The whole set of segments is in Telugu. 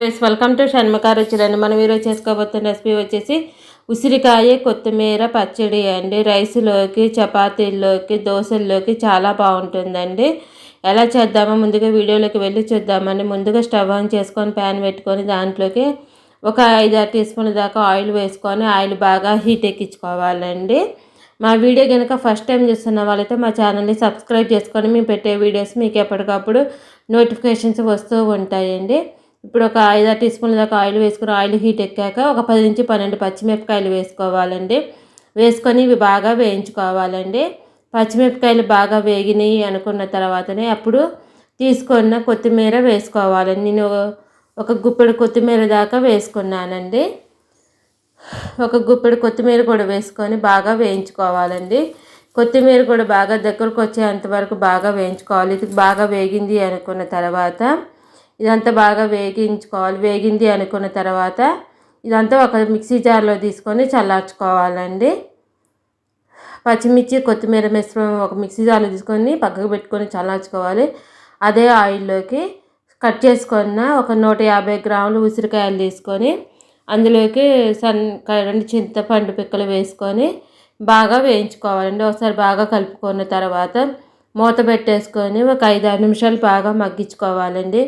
Welcome to Shanmukha రుచులండి. మనం ఈరోజు చేసుకోబోతున్న రెసిపీ వచ్చేసి ఉసిరికాయ కొత్తిమీర పచ్చడి అండి. రైస్లోకి, చపాతీల్లోకి, దోశల్లోకి చాలా బాగుంటుందండి. ఎలా చేద్దామో ముందుగా వీడియోలోకి వెళ్ళి చూద్దామండి. ముందుగా స్టవ్ ఆన్ చేసుకొని ప్యాన్ పెట్టుకొని దాంట్లోకి ఒక 5-6 టీ స్పూన్ల దాకా ఆయిల్ వేసుకొని ఆయిల్ బాగా హీట్ ఎక్కించుకోవాలండి. మా వీడియో కనుక ఫస్ట్ టైం చూస్తున్న వాళ్ళైతే మా ఛానల్ని సబ్స్క్రైబ్ చేసుకొని మేము పెట్టే వీడియోస్ మీకు ఎప్పటికప్పుడు నోటిఫికేషన్స్ వస్తూ ఉంటాయండి. ఇప్పుడు ఒక 5-6 టీ స్పూన్ల దాకా ఆయిల్ వేసుకుని ఆయిల్ హీట్ ఎక్కాక ఒక 10-12 పచ్చిమిరపకాయలు వేసుకోవాలండి. వేసుకొని ఇవి బాగా వేయించుకోవాలండి. పచ్చిమిరపకాయలు బాగా వేగినాయి అనుకున్న తర్వాతనే అప్పుడు తీసుకున్న కొత్తిమీర వేసుకోవాలండి. నేను ఒక గుప్పెడు కొత్తిమీర దాకా వేసుకున్నానండి. ఒక గుప్పెడు కొత్తిమీర కూడా వేసుకొని బాగా వేయించుకోవాలండి. కొత్తిమీర కూడా బాగా దగ్గరకు వచ్చేంత వరకు బాగా వేయించుకోవాలి. ఇది బాగా వేగింది అనుకున్న తర్వాత ఇదంతా బాగా వేగించుకోవాలి. వేగింది అనుకున్న తర్వాత ఇదంతా ఒక మిక్సీ జార్లో తీసుకొని చల్లార్చుకోవాలండి. పచ్చిమిర్చి కొత్తిమీర మిశ్రమం ఒక మిక్సీ జార్లో తీసుకొని పక్కకు పెట్టుకొని చల్లార్చుకోవాలి. అదే ఆయిల్లోకి కట్ చేసుకున్న ఒక 150 గ్రాములు ఉసిరికాయలు తీసుకొని అందులోకి 2 చింతపండు పిక్కలు వేసుకొని బాగా వేయించుకోవాలండి. ఒకసారి బాగా కలుపుకున్న తర్వాత మూత పెట్టేసుకొని ఒక 5-6 నిమిషాలు బాగా మగ్గించుకోవాలండి.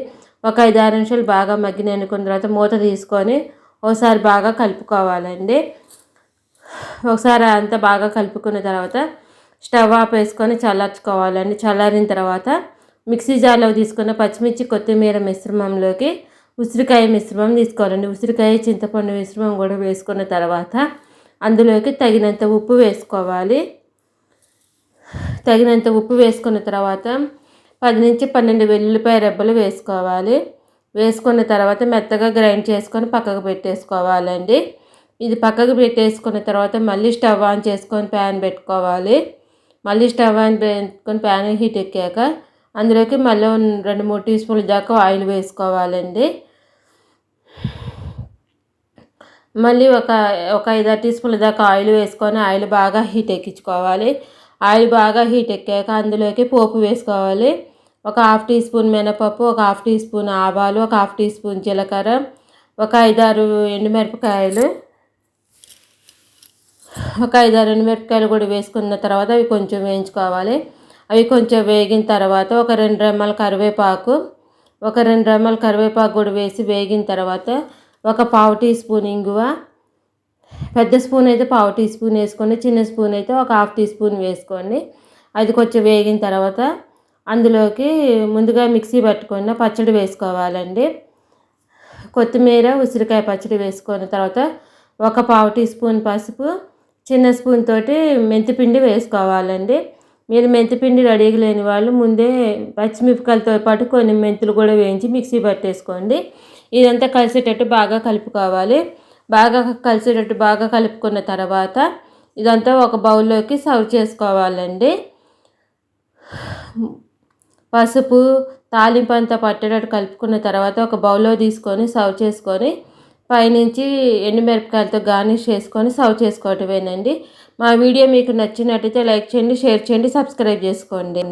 ఒక 5-6 నిమిషాలు బాగా మగ్గిన అనుకున్న తర్వాత మూత తీసుకొని ఒకసారి బాగా కలుపుకోవాలండి. ఒకసారి అంతా బాగా కలుపుకున్న తర్వాత స్టవ్ ఆఫ్ వేసుకొని చల్లార్చుకోవాలండి. చల్లారిన తర్వాత మిక్సీ జార్లో తీసుకున్న పచ్చిమిర్చి కొత్తిమీర మిశ్రమంలోకి ఉసిరికాయ మిశ్రమం తీసుకోవాలండి. ఉసిరికాయ చింతపండు మిశ్రమం కూడా వేసుకున్న తర్వాత అందులోకి తగినంత ఉప్పు వేసుకోవాలి. తగినంత ఉప్పు వేసుకున్న తర్వాత 10-12 వెల్లుల్లిపాయ రెబ్బలు వేసుకోవాలి. వేసుకున్న తర్వాత మెత్తగా గ్రైండ్ చేసుకొని పక్కకు పెట్టేసుకోవాలండి. ఇది పక్కకు పెట్టేసుకున్న తర్వాత మళ్ళీ స్టవ్ ఆన్ చేసుకొని ప్యాన్ పెట్టుకోవాలి. మళ్ళీ స్టవ్ ఆన్ పెట్టుకొని ప్యాన్ హీట్ ఎక్కాక అందులోకి మళ్ళీ 2-3 టీ స్పూన్ల దాకా ఆయిల్ వేసుకోవాలండి. మళ్ళీ ఒక 5-6 టీ స్పూన్ల దాకా ఆయిల్ వేసుకొని ఆయిల్ బాగా హీట్ ఎక్కించుకోవాలి. ఆయిల్ బాగా హీట్ ఎక్కాక అందులోకి పోపు వేసుకోవాలి. ఒక 1/2 టీ స్పూన్ మినపప్పు, ఒక 1/2 టీ స్పూన్ ఆవాలు, ఒక 1/2 టీ స్పూన్ జీలకర్ర, ఒక 5-6 ఎండుమిరపకాయలు కూడా వేసుకున్న తర్వాత అవి కొంచెం వేయించుకోవాలి. అవి కొంచెం వేగిన తర్వాత ఒక 2 రెమ్మల కరివేపాకు కూడా వేసి వేగిన తర్వాత ఒక 1/4 టీ స్పూన్ ఇంగువ, పెద్ద స్పూన్ అయితే 1/4 టీ స్పూన్ వేసుకోండి, చిన్న స్పూన్ అయితే ఒక 1/2 టీ స్పూన్ వేసుకోండి. అది కొంచెం వేగిన తర్వాత అందులోకి ముందుగా మిక్సీ పట్టుకున్న పచ్చడి వేసుకోవాలండి. కొత్తిమీర ఉసిరికాయ పచ్చడి వేసుకున్న తర్వాత ఒక 1/4 టీ స్పూన్ పసుపు, చిన్న స్పూన్ తోటి మెంతిపిండి వేసుకోవాలండి. మీరు మెంతిపిండి రెడీగా లేని వాళ్ళు ముందే పచ్చిమిరపకాయలతో పాటు కొన్ని మెంతులు కూడా వేయించి మిక్సీ పట్టేసుకోండి. ఇదంతా కలిసేటట్టు బాగా కలుపుకోవాలి. బాగా కలుపుకున్న తర్వాత ఇదంతా ఒక బౌల్లోకి సర్వ్ చేసుకోవాలండి. పసుపు తాలింపు అంతా పట్టేటట్టు కలుపుకున్న తర్వాత ఒక బౌల్లో తీసుకొని సర్వ్ చేసుకొని పైనుంచి ఎండుమిరపకాయలతో గార్నిష్ చేసుకొని సర్వ్ చేసుకోవటమేనండి. మా వీడియో మీకు నచ్చినట్టయితే లైక్ చేయండి, షేర్ చేయండి, సబ్స్క్రైబ్ చేసుకోండి.